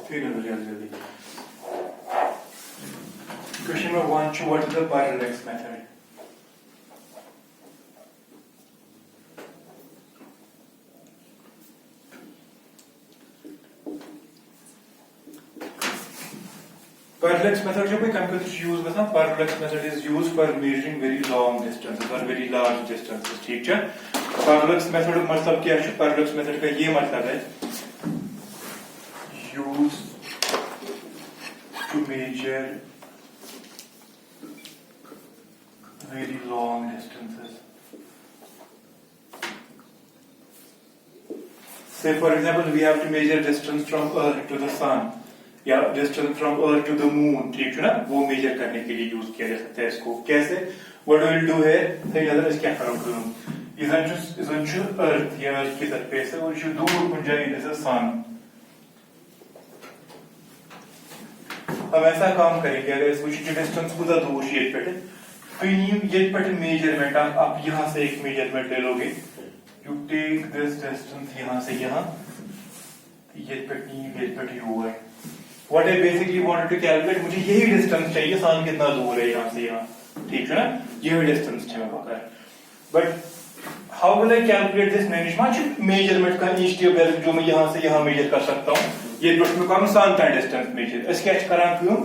फिर जल्दी question number 1 what is the parallax method? Parallax method जो कोई कंप्यूटर यूज करता है, parallax method is used for measuring very long distances or very large distances. ठीक है? Parallax method मतलब क्या है? Parallax method का ये मतलब है used to measure very long distances. Say for example, we have to measure distance from Earth to the Sun. या distance from earth to the moon, ठीक है ना, वो मेजर करने के लिए यूज किया जा सकता है इसको. कैसे? व्हाट विल डू है क्या करूं इजन अर्थ या अर्थ की सरफेस है और जो दूर कुछ जाए जैसे सन. हम ऐसा काम करेंगे अगर इसको डिस्टेंस को दूर ये पे तो ये पे मेजरमेंट आप यहां से एक मेजरमेंट ले लोगे. यू टेक दिस डिस्टेंस यहां से यहां ये पे यू है. What I basically wanted to calculate, मुझे यही डिस्टेंस चाहिए, सन कितना दूर है यहाँ से यहाँ, ठीक है ना, यही डिस्टेंस है मेरे पास. But how will I calculate this management measurement का ईच टेबल जो मैं यहाँ से यहाँ मेजर कर सकता हूँ. ये प्रश्न का सन का डिस्टेंस मेजर स्केच करा क्यों.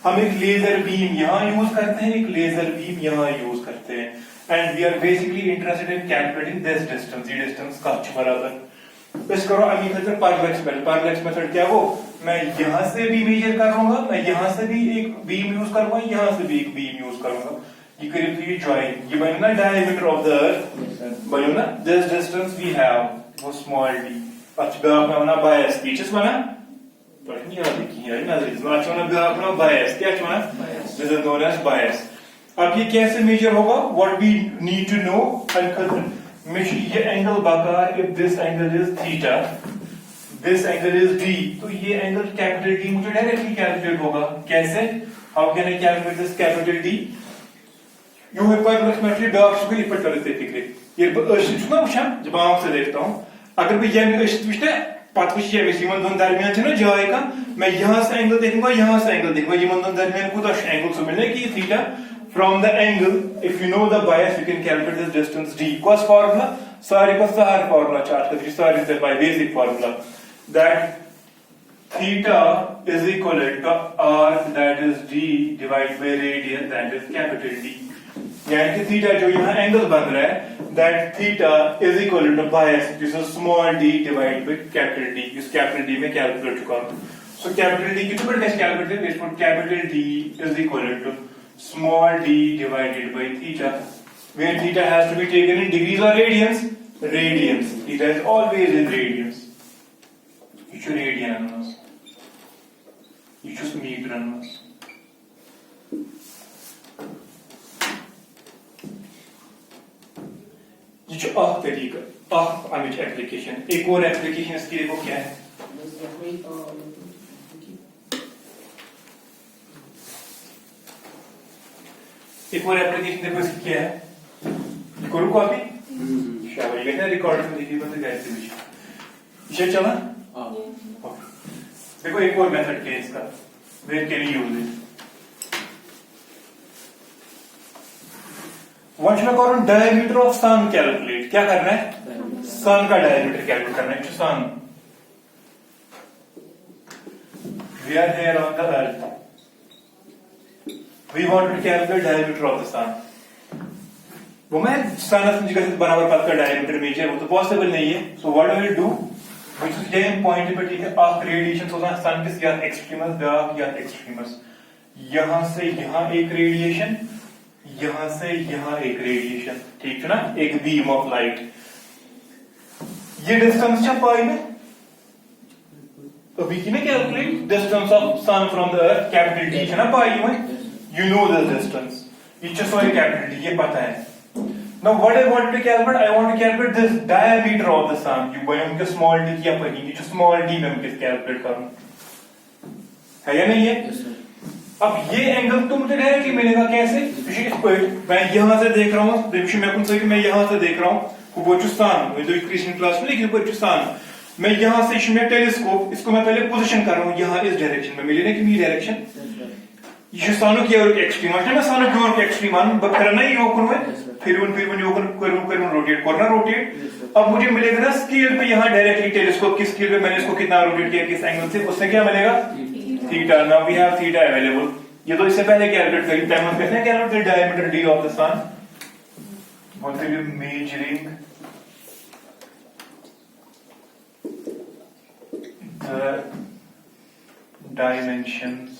हम एक लेजर बीम यहाँ यूज करते हैं, एक लेजर बीम यहाँ यूज करते हैं, and we are basically interested in calculating this distance. ये डिस्टेंस का बराबर इस करो पैरेलैक्स मेथड क्या वो मैं यहां से भी मेजर करूंगा, मैं यहां से भी एक बीम यूज करूंगा, यहां से भी एक बीम यूज करूंगा. ये करीब ये ज्वाइन ये बने ना डायमीटर ऑफ द अर्थ बने ना दिस डिस्टेंस वी हैव वो स्मॉल डी. अच्छा आपने बना बायस पीछे बना पर नहीं याद की यार ना दिस अच्छा ना आपने बायस क्या बना this is known as bias. अब ये कैसे मेजर होगा? What we need to know and ये एंगल बाकार if this angle is theta, this angle is d, तो ये एंगल कैपिटल D मुझे डायरेक्टली कैलकुलेट होगा. कैसे? How can I calculate this capital D? You है पैरेलैक्स मेथड डार्क को लिपट कर देते फिक्रे ये अशित ना वुछान जब आंख से देखता हूं अगर मैं ये अशित वुछते पत वुछ ये यमन दोन दरमियान छ ना जाय का मैं यहां से एंगल देखूंगा, यहां से एंगल देखूंगा, यमन दोन दरमियान कोता एंगल सो मिलने की theta. From the angle, if you know the bias, you can calculate this distance d. What's formula? Sorry, what's the hard formula chart? Because sorry is by basic formula that theta is equivalent to r that is d divided by radian that is capital D. यानी कि theta जो यहाँ angle बन रहा है, that theta is equivalent to bias, which is small d divided by capital D. इस capital D में calculate चुका हूँ. So capital D कितने पर कैसे calculate करें? इसको capital D is equivalent to small d divided by theta, where theta has to be taken in degrees or radians. Radians. Theta is always in radians. You should radian annos. You should meter annos. ये जो आह तरीका आह अमिट application. एक और application इसकी देखो क्या है. एक और एप्लीकेशन देखो इसकी क्या है. करूँ कॉपी शाबाश. ये रिकॉर्ड में देखिए बस कैसे भी इसे चला. देखो एक और मेथड क्या है इसका. Where can you use it. वंश में कौन डायमीटर ऑफ सन कैलकुलेट. क्या करना है? सन का डायमीटर कैलकुलेट करना है. Sun we are here on the earth. We want to calculate diameter of the sun. वो मैं सन जगह से बराबर पद का डायमीटर मेजर वो तो पॉसिबल नहीं है. So what do we do? which is ये पॉइंट पे ठीक है. आर्क रेडिएशन होता है सन किस या एक्सट्रीमस या एक्सट्रीमस. यहां से यहां एक रेडिएशन, यहां से यहां एक रेडिएशन, ठीक है ना, एक बीम ऑफ लाइट. ये डिस्टेंस है पाई में अभी की ना calculate distance of sun from the earth capital D है ना पाई में. You know the distance. It's just one capital D. ये पता है. Now what I want to calculate? I want to calculate this diameter of the sun. You बोले मुझे small d क्या पढ़ेंगे? जो small d में मुझे कैलकुलेट करूँ है या नहीं है? अब ये एंगल तो मुझे डायरेक्टली मिलेगा कैसे? मैं यहाँ से देख रहा हूँ. मैं यहाँ से देख रहा हूँ. वो जो सन, मैं तो क्रिश्चियन क्लास में लिखी वो जो सन. मैं यहाँ से इसमें टेलीस्कोप इसको मैं पहले पोजीशन कर रहा हूँ यहाँ इस डायरेक्शन में, मिले ना कि डायरेक्शन ये सानू क्या एक्सट्रीम मैं सानू क्योर एक्सट्रीम बना योकुन फिर योकुन कर रोटेट करना रोटेट। अब मुझे मिलेगा ना स्केल पे यहाँ डायरेक्टली टेलीस्कोप की स्केल पे मैंने इसको कितना रोटेट किया किस एंगल से, उससे क्या मिलेगा theta. Now we have theta available. ये तो इससे पहले कैलकुलेट करी टाइम हम कहते हैं calculate diameter D of the sun, what will be measuring the dimensions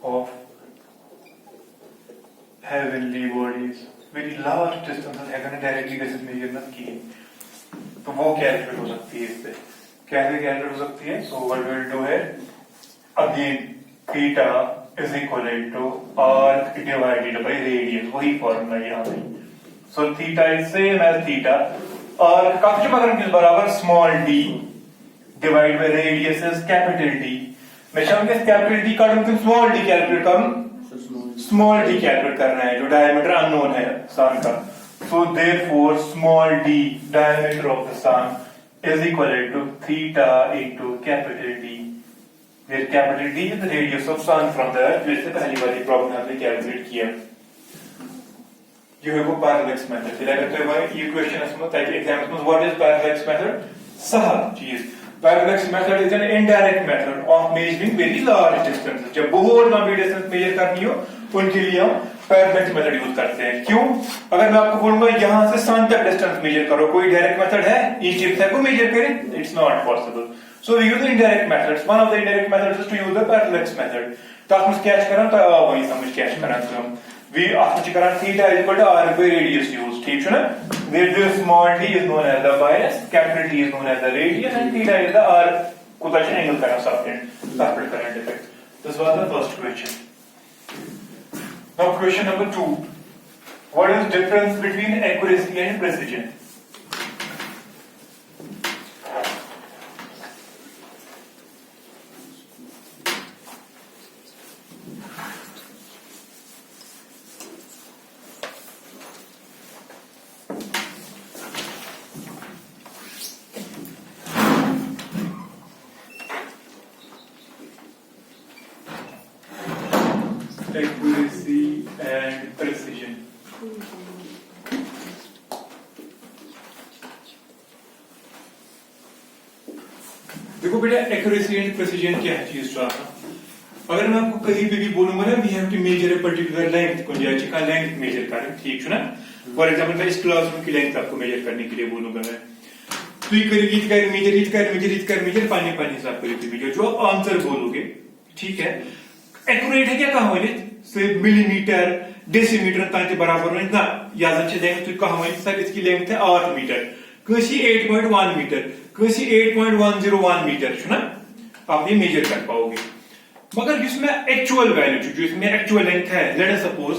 of heavenly bodies, very large distances है डायरेक्टली कैसे मेजर ना की, तो वो कैलकुलेट हो सकती है इससे। कैसे कैलकुलेट हो सकती है? सो व्हाट विल डू है again theta is equal to arc divided by radius, वही फॉर्मूला यहाँ पे। So theta is same as theta, और काफी अगर किस बराबर small d divided by radius is capital D। मैं चाहूंगा कैपिटल D काटूं तो small d कैलकुलेट करूं, small d कैलकुलेट करना है जो डायमीटर अननोन है सन का। So therefore small d diameter of the sun is equal to theta into capital D, where capital D is the radius of sun from the earth, जिससे पहली वाली problem हमने calculate किया। You have a parallax method। फिर अगर तो ये question इसमें ताकि एग्जाम में व्हाट इज parallax method, सहज चीज। Parallax method is an indirect method of measuring very large distances। जब बहुत लंबी डिस्टेंस मेजर करनी हो उनके लिए हम parallax method यूज करते हैं। क्यों? अगर मैं आपको बोलूंगा यहाँ से सन तक डिस्टेंस मेजर करो, कोई डायरेक्ट मेथड है इस से को मेजर करें? It's not possible. So we use the indirect methods. One of the indirect methods is to use the parallax method। तो आप मुझे कैच करें तो वही समझ कैच करें तो हम we आप मुझे करें theta is equal to r by radius use, ठीक है ना? Where the small d is known as the bias, capital D is known as the radius, and theta is the r को touch angle करें separate current effect। This was the first question। Now question number 2, what is the difference between accuracy and precision? Accuracy and precision। देखो बेटा accuracy and precision क्या है चीज तो अगर मैं आपको कहीं पे भी बोलूंगा ना we have to measure a particular length को जाए का लेंथ मेजर करें, ठीक है ना? फॉर एग्जांपल मैं इस क्लासरूम की लेंथ आपको मेजर करने के लिए बोलूंगा मैं, तो ये करेगी मेजर पानी हिसाब करेगी जो आप आंसर बोलोगे, ठीक है? एक्यूरेट है क्या कहा से मिलीमीटर डेसीमीटर तक बराबर ना याद लेंथ तुम कहा सर इसकी लेंथ है 8 मीटर, कसी 8.1 मीटर, कसी 8.101 मीटर ना आप ये मेजर कर पाओगे। मगर जिसमें एक्चुअल वैल्यू जो इसमें एक्चुअल लेंथ है, let us suppose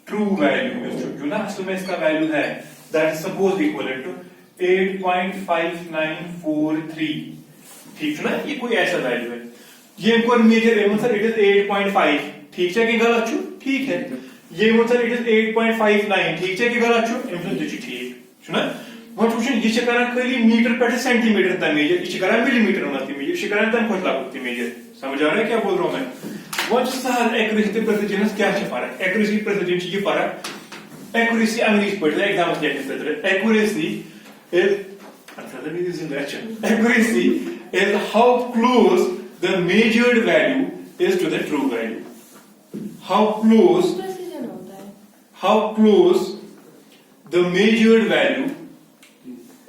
true value जो ना असल में इसका वैल्यू है that is suppose equal to 8.5943, ठीक है ना? ये कोई ऐसा वैल्यू है, ये मेजर है सर इट इज 8.5, ठीक है कि गलत छु? ठीक है। ये सर इट इज 8.59, ठीक है कि गलत छु? ठीक छुना वो छुन ये छ करन खाली मीटर पे सेंटीमीटर तक मेजर, ये छ करन मिलीमीटर में मेजर, ये छ करन तक खोज लागत मेजर। समझ आ रहा है क्या बोल रहा हूं मैं? वो सर एक्यूरेसी प्रेसिजन क्या छ फर्क? एक्यूरेसी प्रेसिजन छ ये फर्क, एक्यूरेसी अंग्रेजी पढ़ ले एग्जाम में क्या कहते हैं, accuracy is accuracy is how close the measured value is to the true value। how close the measured value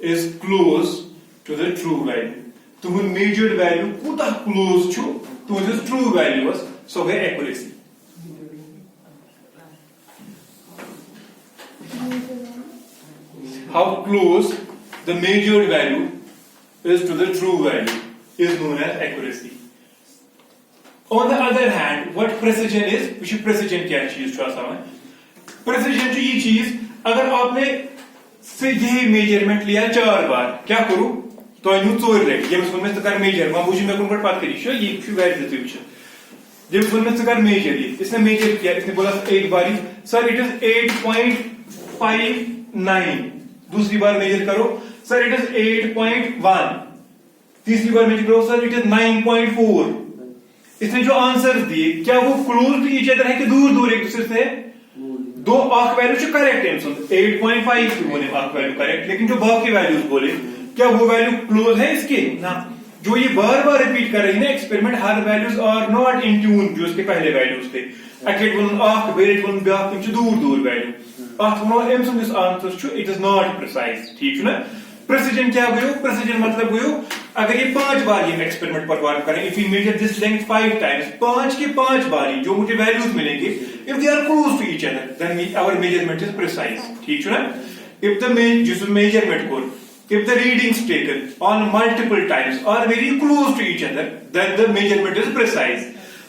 is close to the true value। तुम measured value कुता close छु to the true value so है accuracy। how close the measured value is to the true value is known as accuracy। On the other hand, what precision is? which precision क्या चीज थोड़ा सा precision जो ये चीज अगर आपने से यही मेजरमेंट लिया 4 बार क्या करूं तो यूं 4 रेट ये उसमें से कर मेजर मैं मुझे मैं कौन बात करी शो ये क्यों वैल्यू देते हैं जब उसमें से कर मेजर इसने मेजर किया, इसने बोला एक बारी सर इट इज 8.59। दूसरी बार मेजर करो सर इट इज 8.1। तीसरी बार मेजर करो सर इट इज 9.4। इसने जो आंसर दिए क्या वो क्लोज टू ईच अदर है कि दूर दूर एक दूसरे से? दो आख वैल्यू करेक्ट है 8.5 की बोले आख वैल्यू करेक्ट, लेकिन जो बाकी वैल्यूज बोले क्या वो वैल्यू क्लोज है इसके ना? जो ये बार बार रिपीट कर रही है ना एक्सपेरिमेंट, हर values are not in tune जो उसके पहले वैल्यूज थे। अकेट वन आख बेरेट वन ब्याक तम दूर दूर वैल्यू अत वो एम सुंद answer it is not precise. ठीक ना? प्रेसिजन क्या गयो? प्रेसिजन मतलब गयो अगर ये 5 बार ये एक्सपेरिमेंट परफॉर्म करें, if we measure this length 5 times, 5 के 5 बारी जो मुझे वैल्यूज मिलेंगे if they are close to each other then our measurement is precise. ठीक है ना? इफ द जिस मेजरमेंट को if the readings taken on multiple times are very close to each other then the measurement is precise।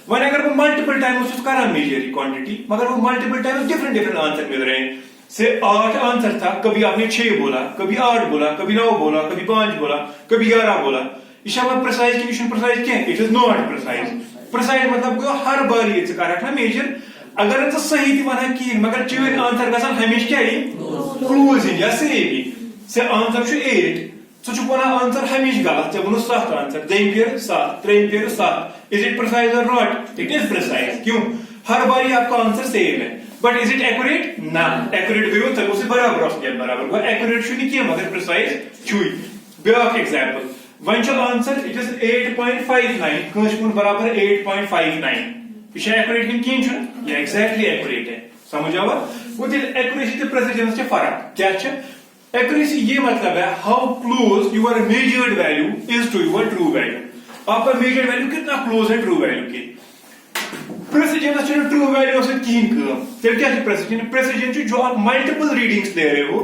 One अगर वो multiple time उसको करा major quantity मगर वो मल्टीपल टाइम डिफरेंट आंसर मिल रहे हैं। से 8 आंसर था, कभी आपने 6 बोला, कभी 8 बोला, कभी 9 बोला, कभी 5 बोला, कभी 11 बोला। इशामा प्रिसाइज की प्रिसाइज क्या है? It is not precise. Precise मतलब हर बार ये कर मेजर अगर तो सही थी वना की मगर चीज आंसर गसन हमेशा क्या ही क्लोज ही या सेम से आंसर 8 सो छु वना आंसर हमेशा गलत जब 7 answer 2 pair 7 3 pair 7 is it precise और नॉट? It is precise. क्यों? हर बार आपका आंसर सेम है बट इज इट एक्यूरेट? ना एक्यूरेट गयो तब उसे बराबर ऑस्ट्रेलियन बराबर वो एक्यूरेट छु नहीं किया मगर प्रिसाइज छुई। ब्याक एग्जांपल वन छु आंसर इट इज 8.59 कौन बराबर 8.59 इशा एक्यूरेट किन किन छु ये एग्जैक्टली एक्यूरेट है। समझ आवा? वो दिल एक्यूरेसी के प्रेसिजन से फर्क क्या है? एक्यूरेसी ये मतलब है how close your measured value is to your true value. आपका मेजर्ड वैल्यू कितना क्लोज है ट्रू वैल्यू के। प्रेसिजन से ट्रू वैल्यू से तीन काम फिर क्या है प्रेसिजन? प्रेसिजन जो आप मल्टीपल रीडिंग्स ले रहे हो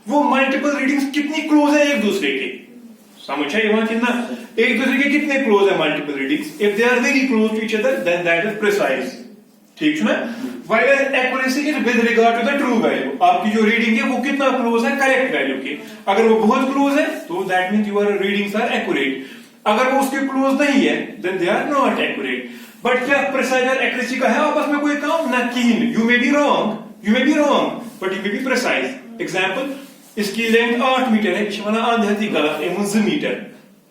वो मल्टीपल रीडिंग्स कितनी क्लोज है एक दूसरे के। समझ है ये कितना एक दूसरे के कितने क्लोज है multiple readings? If they are very close to each other then that is precise. ठीक है ना? While accuracy is with regard to the true value. आपकी जो रीडिंग है वो कितना क्लोज है करेक्ट वैल्यू के। अगर वो बहुत क्लोज है तो that means your readings are accurate. अगर वो उसके क्लोज नहीं है then they are not accurate. But क्या प्रिसाइज और एक्यूरेसी का है आपस में कोई काम? ना कीन। You may be wrong but you may be precise. Example इसकी लेंथ 8 मीटर है इशमाना आंधी गलत है 2 मीटर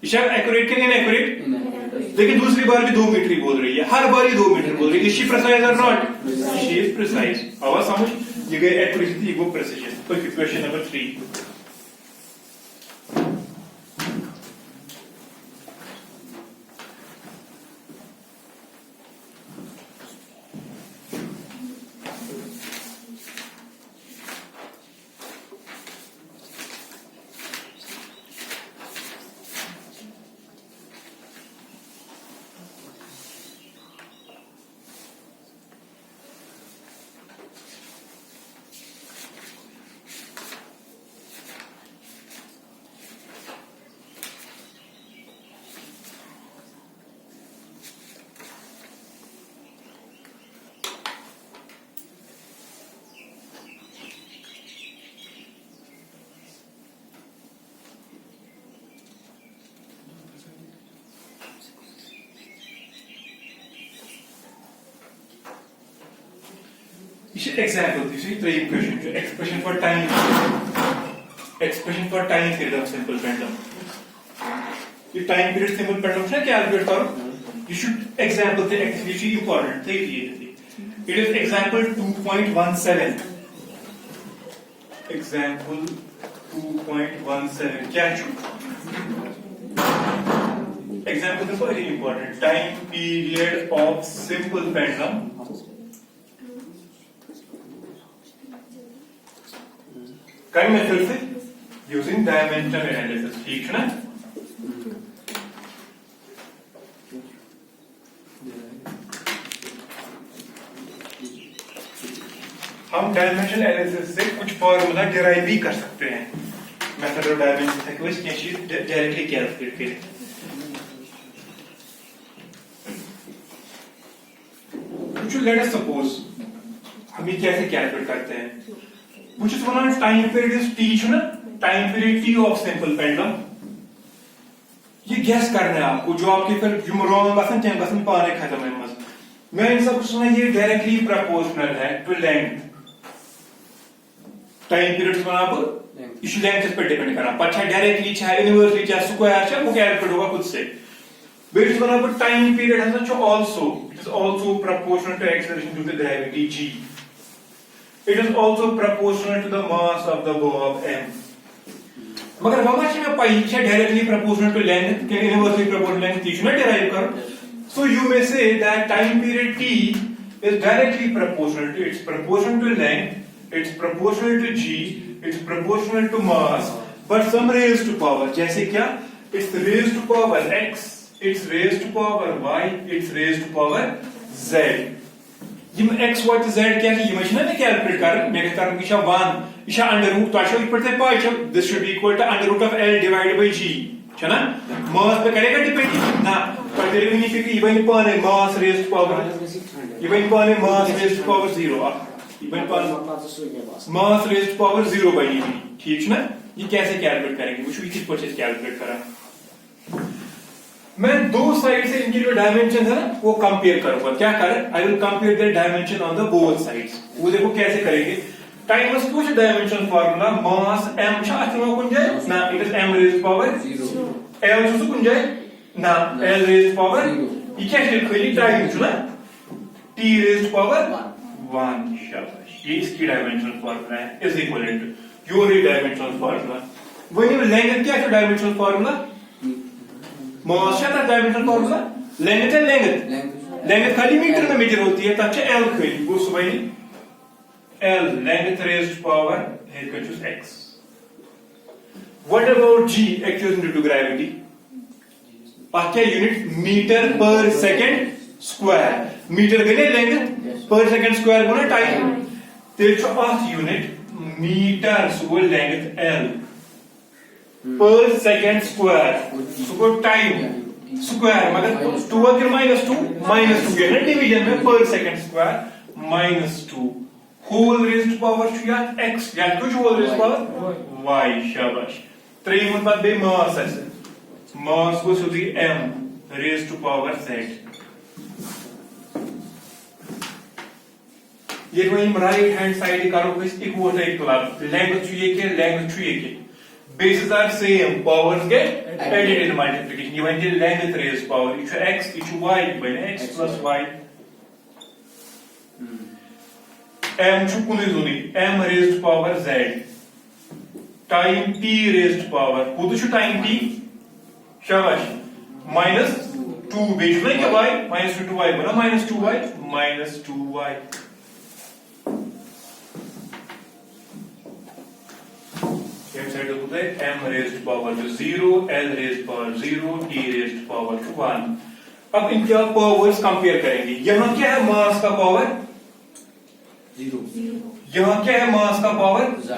इशा एक्यूरेट के इनएक्यूरेट लेकिन दूसरी बार भी 2 मीटर ही बोल रही है, हर बार ही 2 मीटर बोल रही है। शी प्रिसाइज और नॉट? She is precise. आवाज समझ? ये गई एक्यूरेसी थी वो precision. Okay question number 3। Example, you see, 3 equation. Expression for time period of simple pendulum. ये time period simple pendulum है क्या calculate करो? You should example the actually important thing ये It is example 2.17. Example 2.17 क्या है? Example is very important. Time period of simple pendulum. कई method से using dimensional analysis. ठीक है ना? हम डायमेंशनल एनालिसिस से कुछ फॉर्मूला डिराइव भी कर सकते हैं। मेथड ऑफ डायमेंशन से कुछ चीज डायरेक्टली कैलकुलेट करें। कुछ लेट अस सपोज हम ये कैसे कैलकुलेट करते हैं? Which is one time period is t ना? Time period t of simple pendulum. ये गैस करना है आपको जो आपके फिर जो रॉन्ग बसन टाइम बसन पाने खत्म है मस। मैं इन सब सुना ये डायरेक्टली प्रोपोर्शनल है टू लेंथ। टाइम पीरियड बना इस लेंथ पे डिपेंड करा पछा डायरेक्टली चाहे इनवर्सली चाहे स्क्वायर चाहे वो कैलकुलेट होगा खुद से बेस बना टाइम पीरियड हसा छ also it is also proportional to acceleration due to gravity g it is also proportional to the mass of the bob m मगर वमा छ पाई छ डायरेक्टली प्रोपोर्शनल टू लेंथ के inversely proportional length t should derive कर so you may say that time period t is directly proportional to it's proportional to length it's proportional to g it's proportional to mass but some raised to power जैसे क्या it's raised to power x it's raised to power y it's raised to power z Yama x y z क्या है यम छना calculate कर मैं कहता हूं कि 1 इशा अंडर रूट तो इस पर पाई छ this should be equal to under root of l divided by g छना mass पे करेगा डिपेंड ना पर तेरे नहीं कि इवन पाने mass raised to power even पाने mass raised to power 0 even पाने mass raised to power 0 बनी ठीक है ना ये कैसे कैलकुलेट करेंगे वो किस प्रोसेस कैलकुलेट करा मैं दो साइड से इनकी जो डायमेंशन है ना वो कंपेयर करूंगा क्या कर I will compare the dimension on the both sides वो देखो कैसे करेंगे टाइम मस कुछ डायमेंशन फार्मूला मास m छात्र में कौन जाए ना it is m raised power 0 l जो कौन जाए ना l रेज्ड पावर ये क्या है खाली टाइम जो ना t रेज्ड पावर 1 शाबाश ये इसकी डायमेंशन फार्मूला है is equivalent to your dimension formula वही लेंथ क्या है डायमेंशन फार्मूला मास का डायमेंशन फार्मूला लेंथ है लेंथ खाली मीटर में मेजर होती है तब l खाली वो सुबह l length raised to power here can choose x what about g acceleration due to gravity क्या यूनिट मीटर पर सेकंड स्क्वायर मीटर गने लेंथ पर सेकंड स्क्वायर गुना टाइम तेरे छो unit metre so length l पर second square so time square मगर 2 अगर -2 है डिवीजन में पर second square -2 whole raised to power छुया x या कुछ whole raised to power y शाबाश त्रिमुन पर बे mass ऐसे mass को सुधी m raised to power z ये वही राइट हैंड साइड करो किस इक्वल है इक्वल लेंथ छुए के bases are same powers get added in multiplication ये वही length raised power etch x etch y बने x plus y m छु कुनी जुनी m raised to power z time t raised to power खुद छु time t शाबाश -2 base में क्या y -2y बना -2y -2y ये साइड होता है m raised to power 0 l raised to power 0 t raised to power 1 अब इनके पावर्स कंपेयर करेंगे यहां क्या है मास का पावर 0 यहां क्या है मास का power z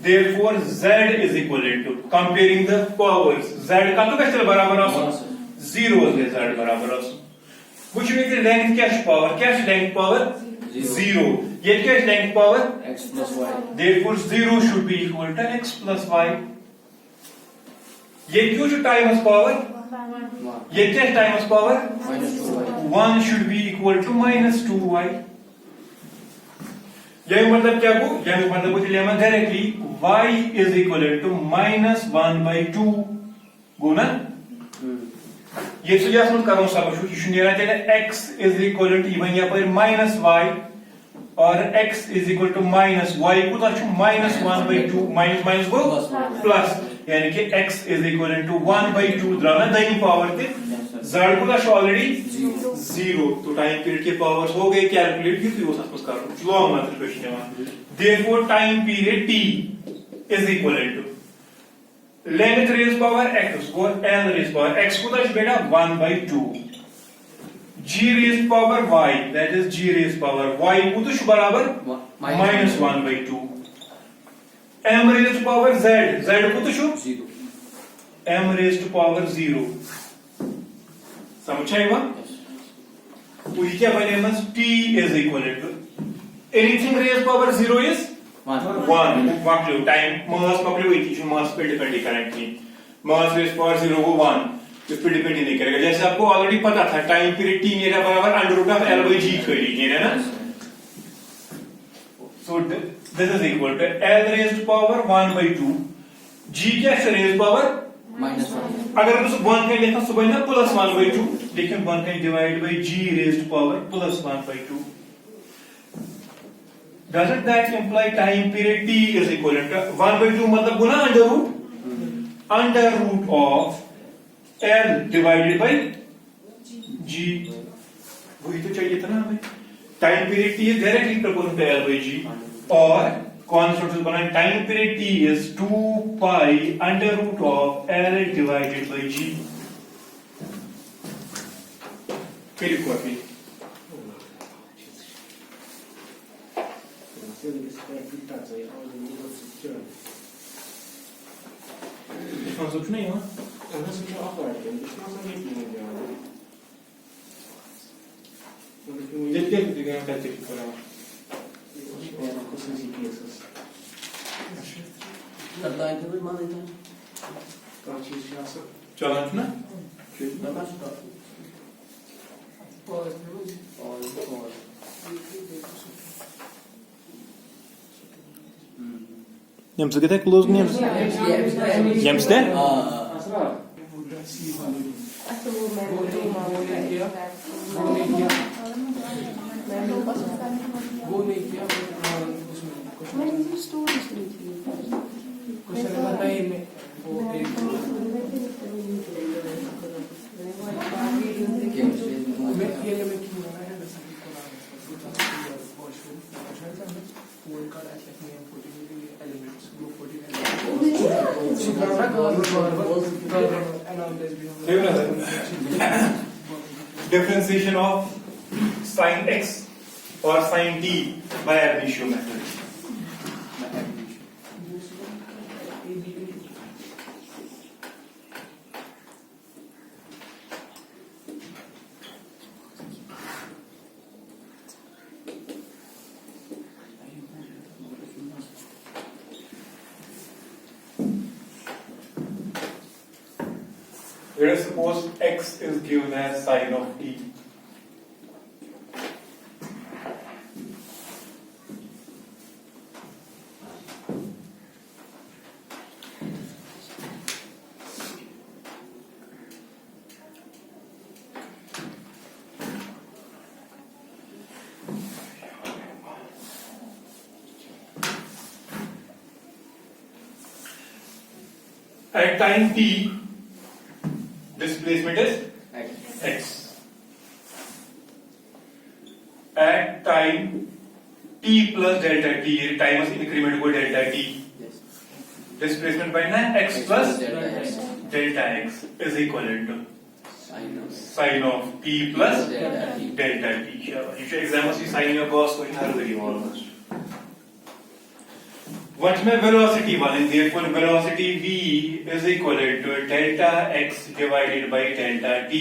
therefore z is equivalent to comparing the powers z का तो कैसे बराबर है 0 से z बराबर है कुछ भी की लेंथ क्या है पावर क्या है लेंथ पावर 0 ये क्या है length power x plus y therefore 0 should be equal to x plus y ये क्यों जो टाइम इज पावर ये क्या है time is power -2y 1 should be equal to -2y यह मतलब क्या को यह मतलब को चलिए हम directly y is equal to -1/2 गुना ये तो जैसे हम करो सब कुछ ये नेरा चले x is equal to even यहाँ पर -y और x is equal to -y को तो अच्छु -1/2 माइनस को प्लस यानी कि x is equal to 1/2 द्राना दाहिनी पावर थे z को तो ऑलरेडी 0 तो टाइम पीरियड के पावर्स हो गए कैलकुलेट की तो वो सब कुछ करो लॉन्ग मेथड क्वेश्चन है therefore time period t is equal to length raised power x और l raised power x को तो बेटा 1/2 g raised power y that is g raised power y को तो बराबर -1/2 m raised power z को तो 0 m raised power 0 समझा हुआ तो ये क्या बने मस t is equal to anything raised power 0 is 1 वाक्य टाइम मास पकड़े हुई थी मास पे डिपेंड करेंगे मास raised power 0 को 1 इस पे डिपेंड नहीं करेगा जैसे आपको ऑलरेडी पता था टाइम पीरियड t मेरा बराबर √l/g खड़ी है ना So this is equal to L raised to power 1 by 2. G क्या है raised power -1. अगर हम 1 का लिखा सुबह ना plus 1 by 2, लेकिन 1 का divide by G raised to power plus 1 by 2. Doesn't that imply time period T is equivalent to 1 by 2 मतलब गुना under root of L divided by G. वही तो चाहिए था ना हमें. Time period T is directly proportional to L by G. और constant बना time period T is 2 pi under root of L divided by G. फिर लिखो अभी. इसमें कुछ नहीं हुआ. चलो ना Jem's get close names. Jem's there? Differentiation of sin x or sin t by ab initio method. Let us suppose x is given as sin of t. At time t, displacement is x. At time t plus delta t, time is increment को delta t. Displacement by ना x plus delta x is equivalent to sin of t plus delta t. You should examine the sin of cos को हर करिए almost. What में velocity वाले, therefore velocity v is equivalent to delta x divided by delta t.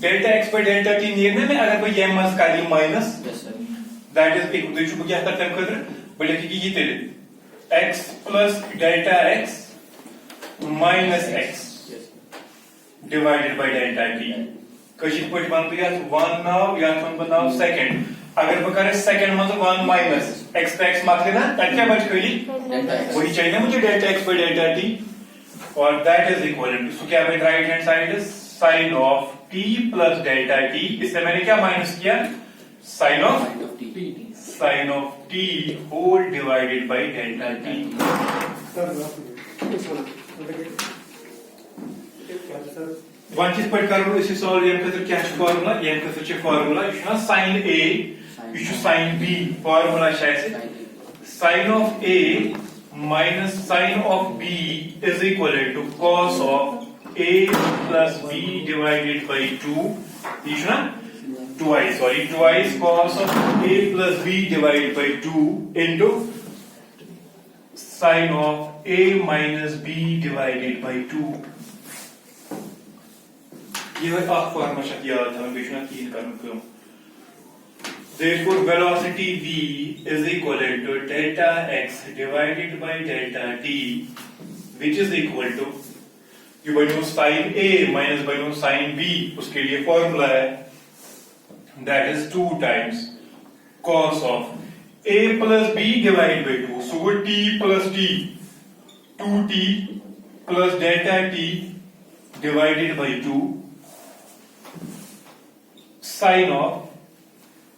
Delta x by delta t निर्णय में अगर कोई m मस काली minus, that is equal to क्या करते हैं कदर बोले कि ये तेरे x plus delta x minus x divided by delta t. कशिश पट बनती है 1 now या 1 बनाओ second. अगर बकरे सेकंड में तो 1 माइनस x पे x मार्क लेना तब क्या बच गई वही चाहिए मुझे delta x by delta t और दैट इज इक्वल टू क्या है right hand side is sin of t plus delta t. इससे मैंने क्या माइनस किया sin of t whole divided by delta t. One चीज पढ़ कर इसे सॉल्व यम का क्या फार्मूला यम का फार्मूला यह ना sin a यह sin b फार्मूला शायद sin of a minus sin of b is equal to cos of a plus b divided by 2 यह ना twice cos of a plus b divided by 2 into sin of a minus b divided by 2. ये है आप formula शक याद है बेशना 3 करना. Therefore velocity v is equal to delta x divided by delta t, which is equal to ये बनो sin a minus बनो sin b, उसके लिए फॉर्मूला है that is 2 times cos of a plus b divided by 2. So go t plus t, 2t plus delta t divided by 2 sin of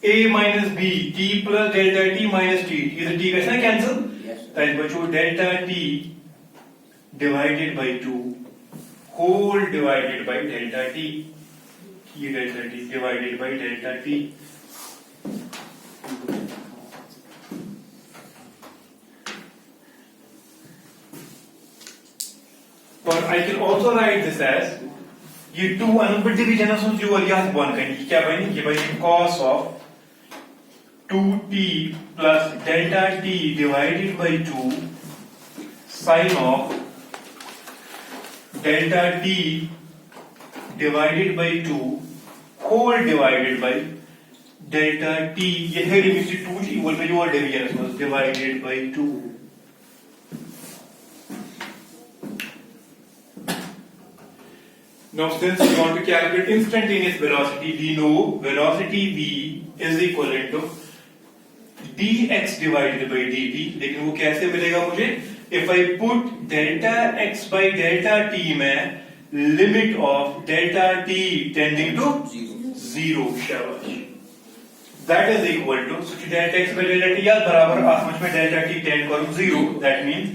a minus b, t plus delta t minus t. Is t कैसे ना cancel? Yes. That बचो delta t divided by 2 whole divided by delta t. ये delta t divided by delta t. Or I can also write this as ये 2 a number division है जो और यहाँ बन करेंगे क्या बनेगी ये बनेगी cos of 2t plus delta t divided by 2 sin of delta t divided by 2 whole divided by delta t. ये है लिमिट 2 इक्वल टू और डिवीजन है divided by 2. Now since we want to calculate instantaneous velocity, we know velocity v is equal to dx divided by dt. लेकिन वो कैसे मिलेगा मुझे? If I put delta x by delta t में limit of delta t tending to zero, शाबाश. That is equal to so delta x by delta t याद बराबर आसमान में delta t tend करूँ zero. That means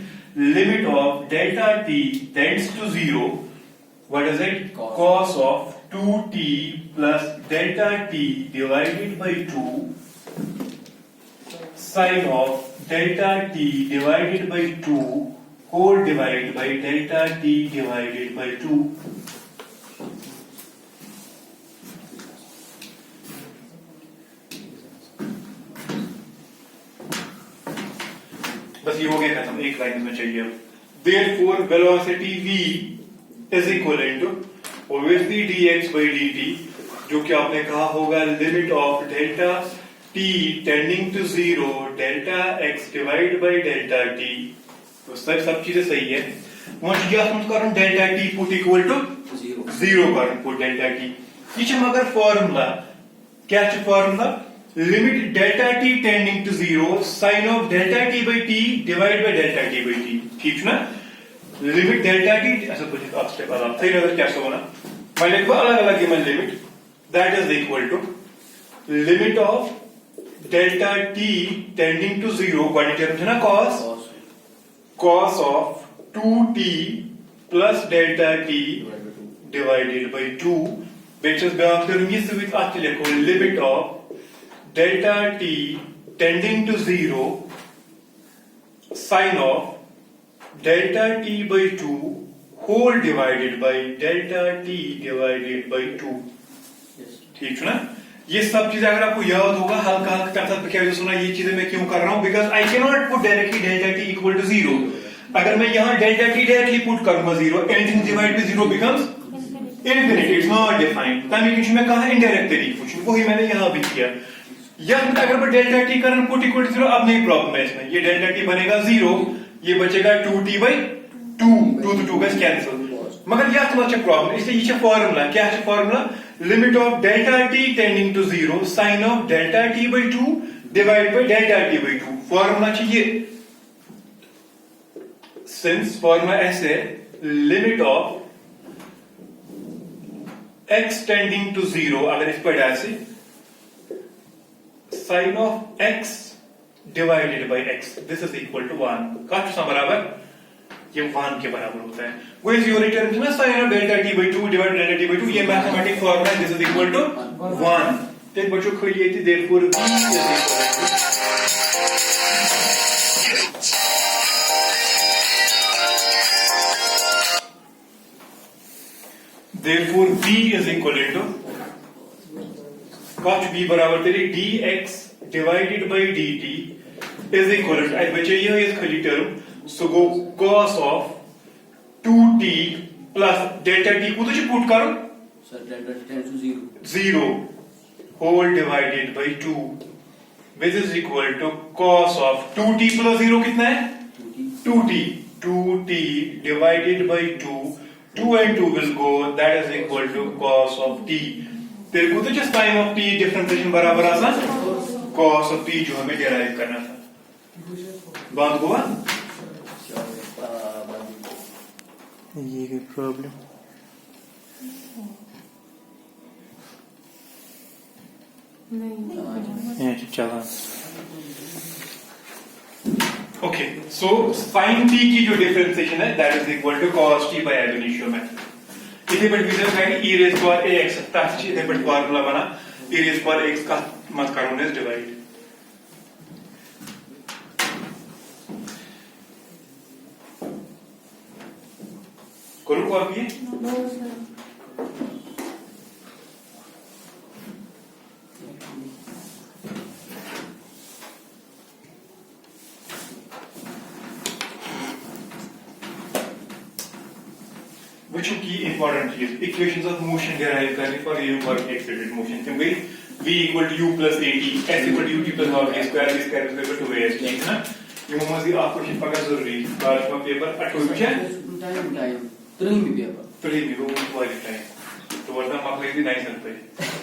limit of delta t tends to zero. What is it? Cos of 2t plus delta t divided by 2 sin of delta t divided by 2 whole divided by delta t divided by 2. बस ये हो गया खत्म एक line में चाहिए. Therefore velocity v is equivalent to obviously dx by dt जो कि आपने कहा होगा limit of delta t tending to 0 delta x divided by delta t. तो सब चीजें सही है. मुझे क्या समझ कर रहा हूँ delta t put equal to 0 कर put delta t. ये मगर फॉर्मूला क्या है formula limit delta t tending to 0 sin of delta t by t divided by delta t by t. ठीक ना लिमिट डेल्टा टी ऐसा कुछ आप स्टेप अलग सही नजर क्या होना मैं लिखो अलग अलग ये मैं limit that is equal to limit of delta T tending to 0 quantity term है ना cos of 2t plus delta t divided by 2 which is back to this with at लिखो limit of delta t tending to 0 sin of delta t by 2 whole divided by delta t divided by 2. ठीक है ना ये सब चीजें अगर आपको याद होगा हल्का हल्का साथ क्या सुना ये चीजें मैं क्यों कर रहा हूं because I can not put directly delta T equal to 0. अगर मैं यहां डेल्टा टी डायरेक्टली पुट करूंगा 0 anything divide by 0 becomes infinity. It's not defined तभी मैं कहा इनडायरेक्ट तरीके वही मैंने यहां भी किया. यहां अगर मैं delta T current put equal to 0 अब नहीं प्रॉब्लम है इसमें. ये डेल्टा टी बनेगा 0 ये बचेगा 2t by 2 2 to 2 का कैंसिल. मगर यह थोड़ा प्रॉब्लम इसलिए ये फॉर्मूला क्या है formula limit of delta t tending to 0 sine of delta t by 2 divide by delta t by 2. Formula चाहिए सिंस फॉर्मूला ऐसे limit of x tending to 0 अगर इस पर ऐसे sine of x divided by x this is equal to 1 का बराबर ये 1 के बराबर होता है. वो इस यूनिट टर्म में sin of delta t by 2 divided delta t by 2 ये मैथमेटिक फॉर्मूला है. this is equal to 1. तो बच्चों खोलिए थी therefore v is equal to therefore v is equal to cos v बराबर तेरी dx divided by dt is equal to आज बचे ये इस खाली term so go cos of 2t plus delta t को तो जो पुट करो sir delta t tends to 0 whole divided by 2 which is equal to cos of 2t plus 0 कितना है 2t divided by 2 2 and 2 will go that is equal to cos of t. तेरे को तो जो sin of t डिफरेंशिएशन बराबर आसान cos of P जो हमें डेराइव करना था। बात हुआ ये कोई प्रॉब्लम नहीं चला। ओके सो फाइन टी की जो डिफरेंशिएशन है that is equal to cos t by ab initio method. इथे बट विजन है e raised to power ax तथ इथे बट फार्मूला बना e raised to power x का मत करूँ डिवाइड। करूँ को आप ये which की important चीज इक्वेशंस ऑफ मोशन डेराइव करने for uniform accelerated motion तुम गई v equal to u plus at s equal to ut plus log a square b square is equal to as ठीक है ना। ये मोमोजी आपको शिफ्ट पका जरूरी बार में पेपर 8 विषय टाइम 3 भी पेपर 3 भी वो वाली टाइम तो वर्तमान आप लेती नहीं सकते।